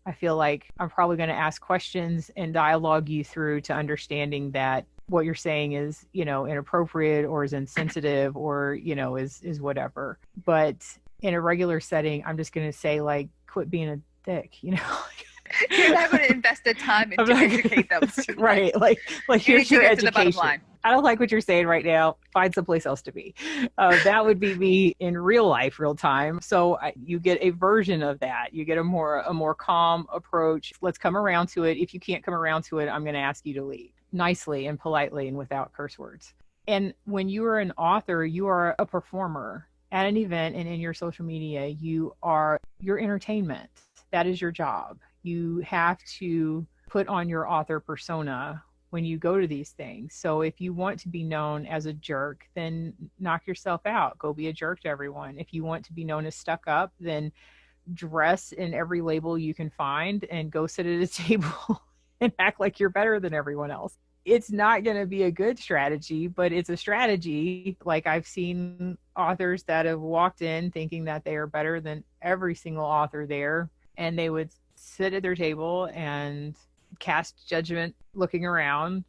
[SPEAKER 2] I feel like I'm probably going to ask questions and dialogue you through to understanding that what you're saying is, inappropriate or is insensitive or, is whatever. But in a regular setting, I'm just going to say like, quit being a dick,
[SPEAKER 3] You're not going to invest the time to educate them.
[SPEAKER 2] Right. Like here's your education. I don't like what you're saying right now. Find someplace else to be. That would be me in real life, real time. So you get a version of that. You get a more calm approach. Let's come around to it. If you can't come around to it, I'm going to ask you to leave nicely and politely and without curse words. And when you are an author, you are a performer at an event, and in your social media, you are your entertainment. That is your job. You have to put on your author persona when you go to these things. So if you want to be known as a jerk, then knock yourself out. Go be a jerk to everyone. If you want to be known as stuck up, then dress in every label you can find and go sit at a table and act like you're better than everyone else. It's not going to be a good strategy, but it's a strategy. Like, I've seen authors that have walked in thinking that they are better than every single author there, and they would sit at their table and cast judgment looking around.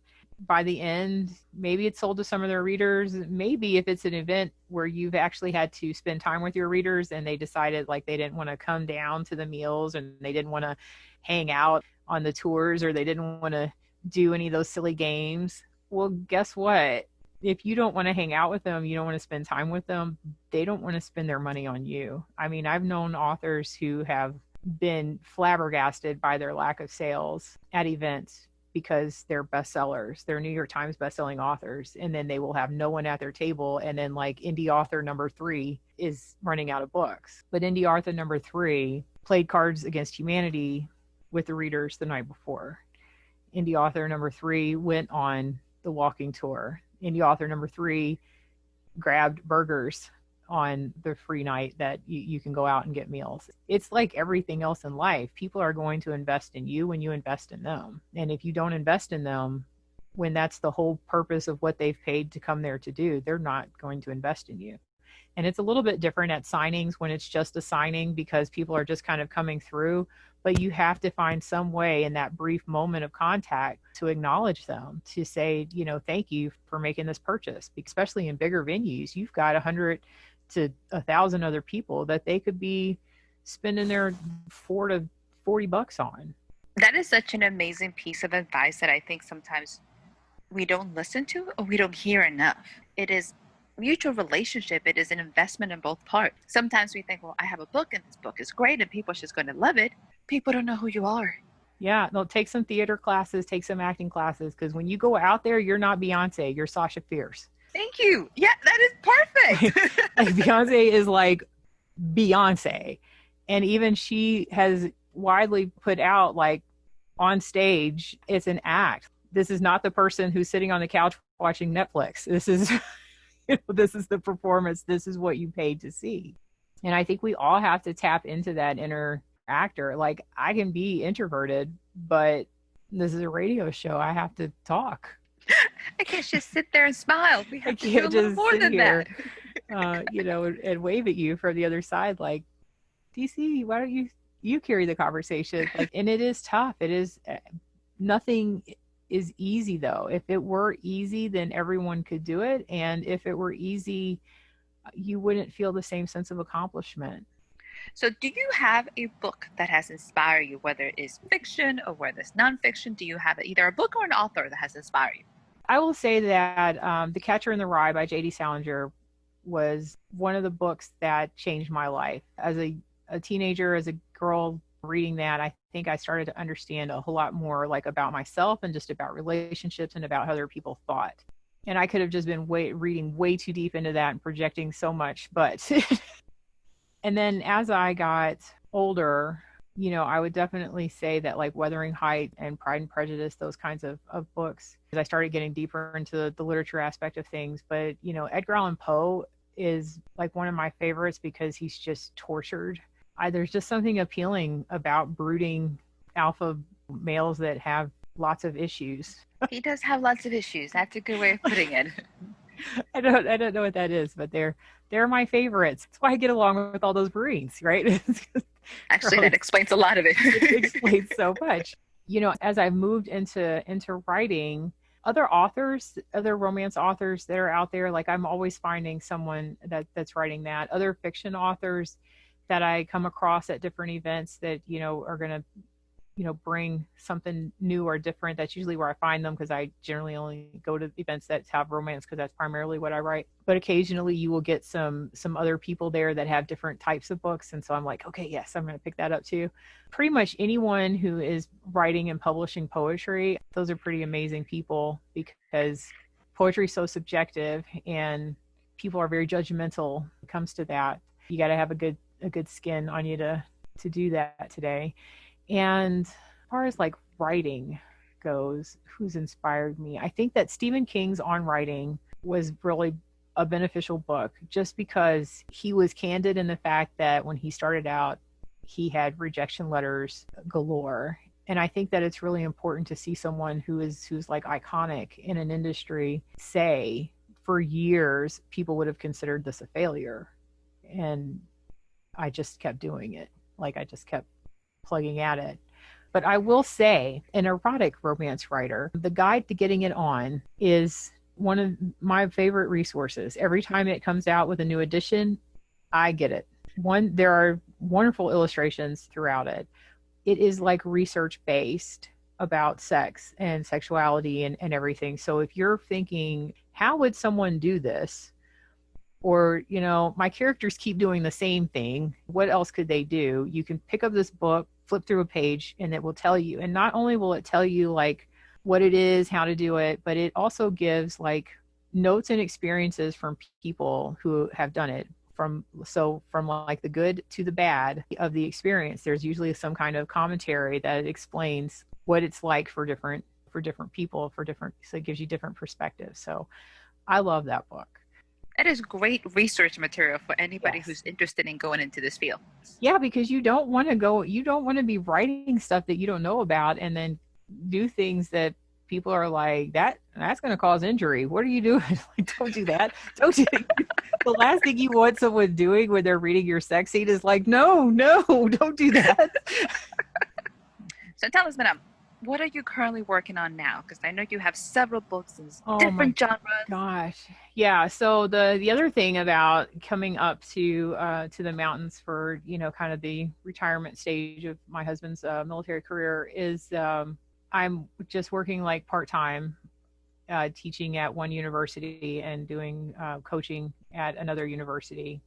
[SPEAKER 2] By the end, maybe it's sold to some of their readers. Maybe if it's an event where you've actually had to spend time with your readers and they decided like they didn't want to come down to the meals and they didn't want to hang out on the tours or they didn't want to do any of those silly games. Well, guess what? If you don't want to hang out with them, you don't want to spend time with them, they don't want to spend their money on you. I mean, I've known authors who have been flabbergasted by their lack of sales at events because they're bestsellers, they're New York Times bestselling authors, and then they will have no one at their table. And then like indie author number 3 is running out of books. But indie author number 3 played Cards Against Humanity with the readers the night before. Indie author number 3 went on the walking tour. Indie author number 3 grabbed burgers on the free night that you can go out and get meals. It's like everything else in life. People are going to invest in you when you invest in them. And if you don't invest in them, when that's the whole purpose of what they've paid to come there to do, they're not going to invest in you. And it's a little bit different at signings when it's just a signing because people are just kind of coming through. But you have to find some way in that brief moment of contact to acknowledge them, to say, you know, thank you for making this purchase. Especially in bigger venues, you've got 100 to 1,000 other people that they could be spending their $4 to $40 on.
[SPEAKER 3] That is such an amazing piece of advice that I think sometimes we don't listen to or we don't hear enough. It is mutual relationship. It is an investment in both parts. Sometimes we think, well, I have a book and this book is great and people are just going to love it. People don't know who you are.
[SPEAKER 2] Yeah, they'll take some theater classes, take some acting classes, because when you go out there, you're not Beyonce, you're Sasha Fierce.
[SPEAKER 3] Thank you. Yeah, that is perfect.
[SPEAKER 2] Like Beyonce is like Beyonce. And even she has widely put out, like, on stage, it's an act. This is not the person who's sitting on the couch watching Netflix. This is, this is the performance. This is what you paid to see. And I think we all have to tap into that inner actor. Like, I can be introverted, but this is a radio show. I have to talk.
[SPEAKER 3] I can't just sit there and smile. We have to do a little
[SPEAKER 2] just
[SPEAKER 3] more
[SPEAKER 2] sit
[SPEAKER 3] than
[SPEAKER 2] here,
[SPEAKER 3] that.
[SPEAKER 2] you know, and wave at you from the other side, like, DC, why don't you carry the conversation? Like, and it is tough. It is, nothing is easy though. If it were easy, then everyone could do it. And if it were easy, you wouldn't feel the same sense of accomplishment.
[SPEAKER 3] So do you have a book that has inspired you, whether it is fiction or whether it's nonfiction? Do you have either a book or an author that has inspired you?
[SPEAKER 2] I will say that The Catcher in the Rye by J.D. Salinger was one of the books that changed my life. As a teenager, as a girl reading that, I think I started to understand a whole lot more, like, about myself and just about relationships and about how other people thought. And I could have just been reading way too deep into that and projecting so much. But and then as I got older, you know, I would definitely say that, like, Wuthering Heights and Pride and Prejudice, those kinds of books, as I started getting deeper into the literature aspect of things. But, you know, Edgar Allan Poe is like one of my favorites because he's just tortured. There's just something appealing about brooding alpha males that have lots of issues.
[SPEAKER 3] He does have lots of issues. That's a good way of putting it.
[SPEAKER 2] I don't know what that is, but they're my favorites. That's why I get along with all those Marines, right?
[SPEAKER 3] Actually, that explains a lot of it.
[SPEAKER 2] It explains so much. You know, as I've moved into writing, other authors, other romance authors that are out there, like, I'm always finding someone that's writing that. Other fiction authors that I come across at different events that, you know, are going to, you know, bring something new or different. That's usually where I find them, because I generally only go to events that have romance because that's primarily what I write. But occasionally you will get some other people there that have different types of books. And so I'm like, okay, yes, I'm going to pick that up too. Pretty much anyone who is writing and publishing poetry, those are pretty amazing people, because poetry is so subjective and people are very judgmental when it comes to that. You got to have a good skin on you to do that today. And as far as, like, writing, goes, who's inspired me? I think that Stephen King's On Writing was really a beneficial book just because he was candid in the fact that when he started out, he had rejection letters galore. And I think that it's really important to see someone who's like iconic in an industry say for years people would have considered this a failure. And I just kept doing it. Like I just kept plugging at it. But I will say, an erotic romance writer, the guide to getting it on is one of my favorite resources. Every time it comes out with a new edition, I get it. There are wonderful illustrations throughout it. It is like research based about sex and sexuality and everything. So if you're thinking, how would someone do this? Or, my characters keep doing the same thing. What else could they do? You can pick up this book, flip through a page, and it will tell you. And not only will it tell you like what it is, how to do it, but it also gives like notes and experiences from people who have done it. From like the good to the bad of the experience, there's usually some kind of commentary that explains what it's like for different people, so it gives you different perspectives. So I love that book.
[SPEAKER 3] That is great research material for anybody
[SPEAKER 2] Yes.
[SPEAKER 3] who's interested in going into this field.
[SPEAKER 2] Yeah, because you don't want to be writing stuff that you don't know about and then do things that people are like, that's going to cause injury. What are you doing? Like, don't do that. Don't do that. The last thing you want someone doing when they're reading your sex scene is like, no, don't do that.
[SPEAKER 3] So tell us, madam, what are you currently working on now? Because I know you have several books in different genres.
[SPEAKER 2] Gosh. Yeah. So the other thing about coming up to the mountains for, kind of the retirement stage of my husband's military career is I'm just working like part-time, teaching at one university and doing coaching at another university,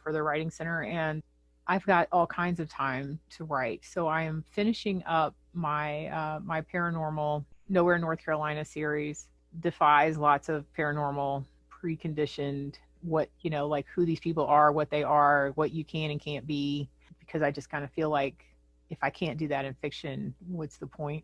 [SPEAKER 2] for the writing center. And I've got all kinds of time to write. So I am finishing up my my paranormal Nowhere, North Carolina series. Defies lots of paranormal preconditioned, what, like who these people are, what they are, what you can and can't be, because I just kind of feel like if I can't do that in fiction, what's the point?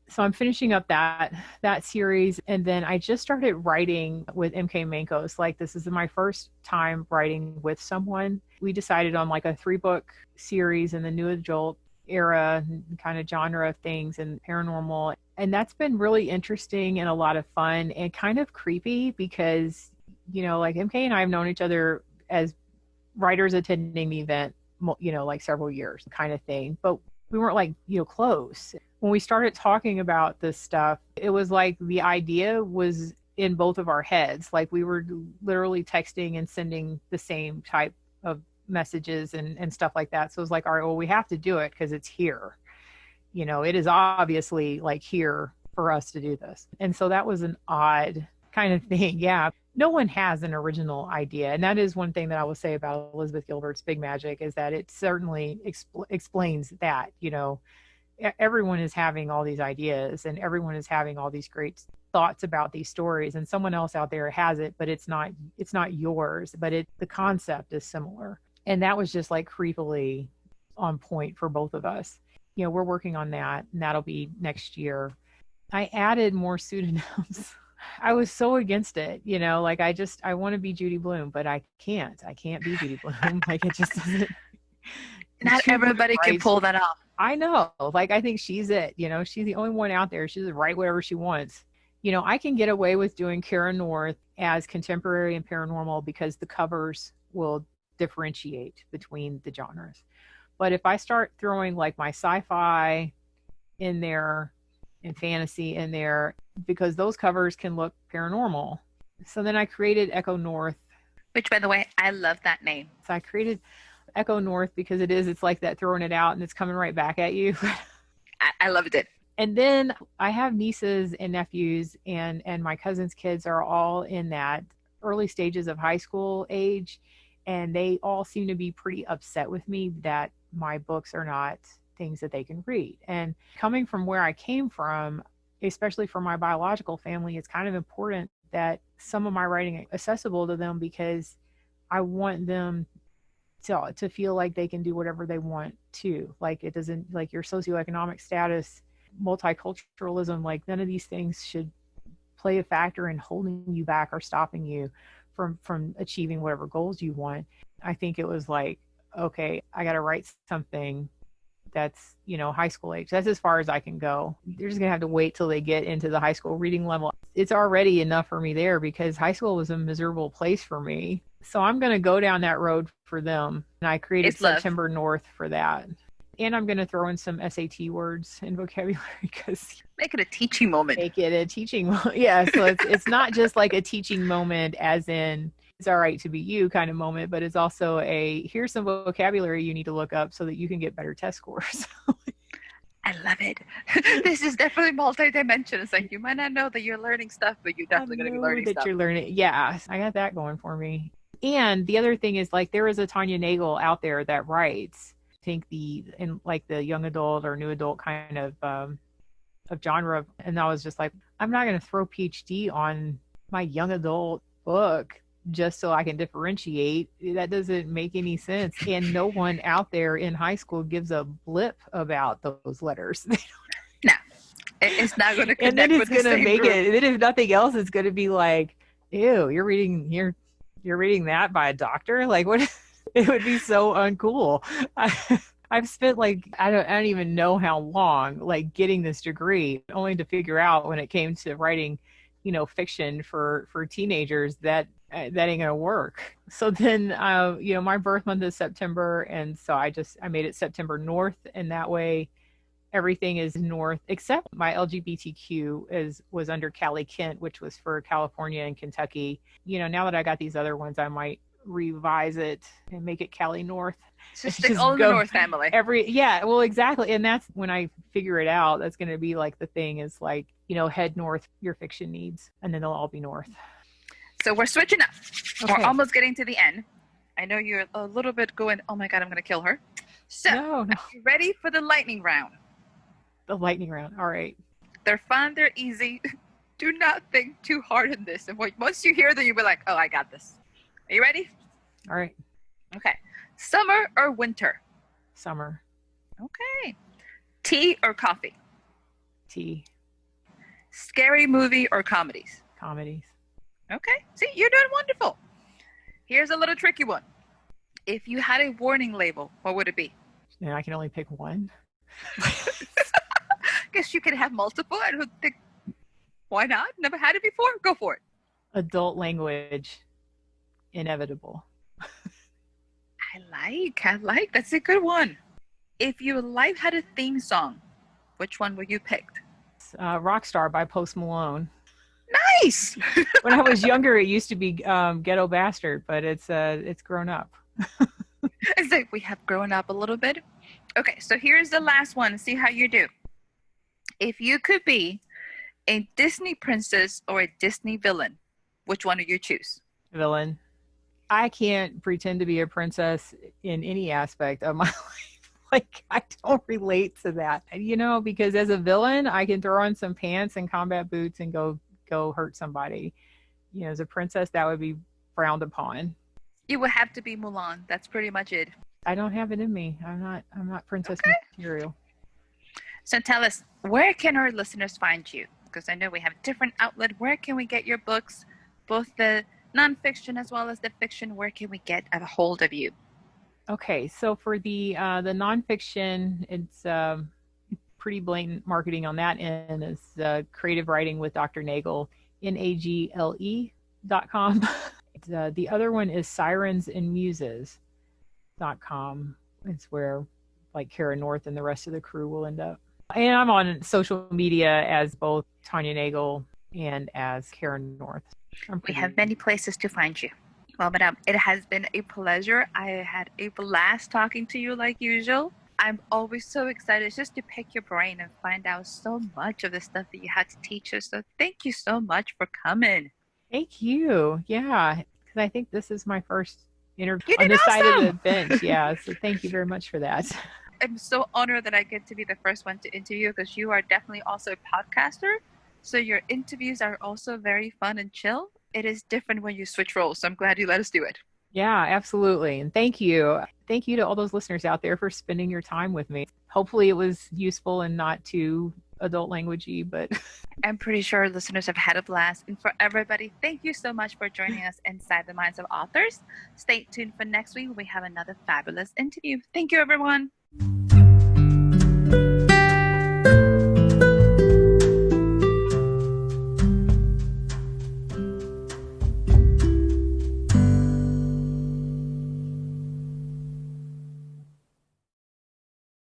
[SPEAKER 2] So I'm finishing up that series. And then I just started writing with MK Mankos. Like, this is my first time writing with someone. We decided on like a 3-book series in the new adult era kind of genre of things and paranormal. And that's been really interesting and a lot of fun and kind of creepy because, like MK and I have known each other as writers attending the event, like several years kind of thing. But we weren't like, close. When we started talking about this stuff, it was like the idea was in both of our heads. Like we were literally texting and sending the same type of messages and stuff like that. So it was like, all right, well, we have to do it because it's here. It is obviously like here for us to do this. And so that was an odd kind of thing. Yeah. No one has an original idea. And that is one thing that I will say about Elizabeth Gilbert's Big Magic is that it certainly explains that, everyone is having all these ideas and everyone is having all these great thoughts about these stories, and someone else out there has it, but it's not yours, but the concept is similar. And that was just like creepily on point for both of us. We're working on that, and that'll be next year. I added more pseudonyms. I was so against it, like I want to be Judy Blume, but I can't be Judy Blume. Like it just doesn't.
[SPEAKER 3] Not everybody can pull that off.
[SPEAKER 2] I know. Like, I think she's it, she's the only one out there. She just write whatever she wants. I can get away with doing Kara North as contemporary and paranormal because the covers will differentiate between the genres. But if I start throwing like my sci-fi in there and fantasy in there, because those covers can look paranormal. So then I created Echo North.
[SPEAKER 3] Which, by the way, I love that name.
[SPEAKER 2] So I created Echo North because it's like that throwing it out and it's coming right back at you.
[SPEAKER 3] I loved it.
[SPEAKER 2] And then I have nieces and nephews and my cousin's kids are all in that early stages of high school age. And they all seem to be pretty upset with me that my books are not things that they can read. And coming from where I came from, especially for my biological family, it's kind of important that some of my writing is accessible to them because I want them to feel like they can do whatever they want to. Like it doesn't, like your socioeconomic status multiculturalism, like none of these things should play a factor in holding you back or stopping you from achieving whatever goals you want. I think it was like, okay, I got to write something that's, high school age. That's as far as I can go. They're just going to have to wait till they get into the high school reading level. It's already enough for me there because high school was a miserable place for me. So I'm going to go down that road for them. And I created September North for that. And I'm going to throw in some SAT words and vocabulary because
[SPEAKER 3] make it a teaching moment.
[SPEAKER 2] Make it a teaching moment. Yeah. So it's not just like a teaching moment as in it's all right to be you kind of moment, but it's also here's some vocabulary you need to look up so that you can get better test scores.
[SPEAKER 3] I love it. This is definitely multi-dimensional. It's like you might not know that you're learning stuff, but you're definitely going to be learning stuff.
[SPEAKER 2] You're learning. Yeah, I got that going for me. And the other thing is like there is a Tonya Nagle out there that writes, I think in like the young adult or new adult kind of genre. And I was just like, I'm not going to throw PhD on my young adult book just so I can differentiate. That doesn't make any sense. And no one out there in high school gives a blip about those letters.
[SPEAKER 3] No, it's not going to connect.
[SPEAKER 2] And then it's
[SPEAKER 3] going to
[SPEAKER 2] make group. It. Then if nothing else, it's going to be like, ew, you're reading that by a doctor. Like what? It would be so uncool. I've spent like I don't even know how long like getting this degree, only to figure out when it came to writing, fiction for teenagers that ain't gonna work. So then, my birth month is September, and so I made it September North, and that way everything is North except my LGBTQ was under Cali Kent, which was for California and Kentucky. Now that I got these other ones, I might revise it and make it Cali North.
[SPEAKER 3] Just all the North family.
[SPEAKER 2] Well, exactly. And that's when I figure it out. That's going to be like the thing is like, head north your fiction needs, and then they'll all be North.
[SPEAKER 3] So we're switching up.
[SPEAKER 2] Okay.
[SPEAKER 3] We're almost getting to the end. I know you're a little bit going, oh my God, I'm going to kill her. So
[SPEAKER 2] no.
[SPEAKER 3] Are you ready for the lightning round?
[SPEAKER 2] The lightning round. All right.
[SPEAKER 3] They're fun. They're easy. Do not think too hard in this. And once you hear them, you'll be like, oh, I got this. Are you ready?
[SPEAKER 2] All right.
[SPEAKER 3] Okay. Summer or winter?
[SPEAKER 2] Summer.
[SPEAKER 3] Okay. Tea or coffee?
[SPEAKER 2] Tea.
[SPEAKER 3] Scary movie or comedies?
[SPEAKER 2] Comedies.
[SPEAKER 3] Okay. See, you're doing wonderful. Here's a little tricky one. If you had a warning label, what would it be?
[SPEAKER 2] And I can only pick one.
[SPEAKER 3] Guess you can have multiple. I don't think. Why not? Never had it before? Go for it.
[SPEAKER 2] Adult language. Inevitable.
[SPEAKER 3] I like. That's a good one. If your life had a theme song, which one would you pick?
[SPEAKER 2] Rockstar by Post Malone.
[SPEAKER 3] Nice.
[SPEAKER 2] When I was younger, it used to be Ghetto Bastard, but it's grown up.
[SPEAKER 3] It's like we have grown up a little bit. Okay, so here's the last one. See how you do. If you could be a Disney princess or a Disney villain, which one do you choose?
[SPEAKER 2] Villain. I can't pretend to be a princess in any aspect of my life. Like, I don't relate to that, because as a villain, I can throw on some pants and combat boots and go hurt somebody. As a princess, that would be frowned upon.
[SPEAKER 3] You would have to be Mulan. That's pretty much it.
[SPEAKER 2] I don't have it in me. I'm not princess material.
[SPEAKER 3] So tell us, where can our listeners find you? Because I know we have different outlets. Where can we get your books, both the nonfiction as well as the fiction? Where can we get a hold of you?
[SPEAKER 2] Okay, so for the nonfiction, it's pretty blatant marketing on that end. It's creative writing with Dr. Nagle, nagle.com. The other one is sirensandmuses.com. It's where like Kara North and the rest of the crew will end up. And I'm on social media as both Tonya Nagle and as Kara North.
[SPEAKER 3] We have many places to find you. Well, madam, it has been a pleasure. I had a blast talking to you like usual. I'm always so excited just to pick your brain and find out so much of the stuff that you had to teach us. So thank you so much for coming.
[SPEAKER 2] Thank you. Yeah, because I think this is my first interview
[SPEAKER 3] on
[SPEAKER 2] this side
[SPEAKER 3] awesome.
[SPEAKER 2] of the bench. Yeah, so thank you very much for that.
[SPEAKER 3] I'm so honored that I get to be the first one to interview because you are definitely also a podcaster. So your interviews are also very fun and chill. It is different when you switch roles. So I'm glad you let us do it.
[SPEAKER 2] Yeah, absolutely. And thank you. Thank you to all those listeners out there for spending your time with me. Hopefully it was useful and not too adult languagey, but
[SPEAKER 3] I'm pretty sure listeners have had a blast. And for everybody, thank you so much for joining us inside the minds of authors. Stay tuned for next week. We have another fabulous interview. Thank you, everyone.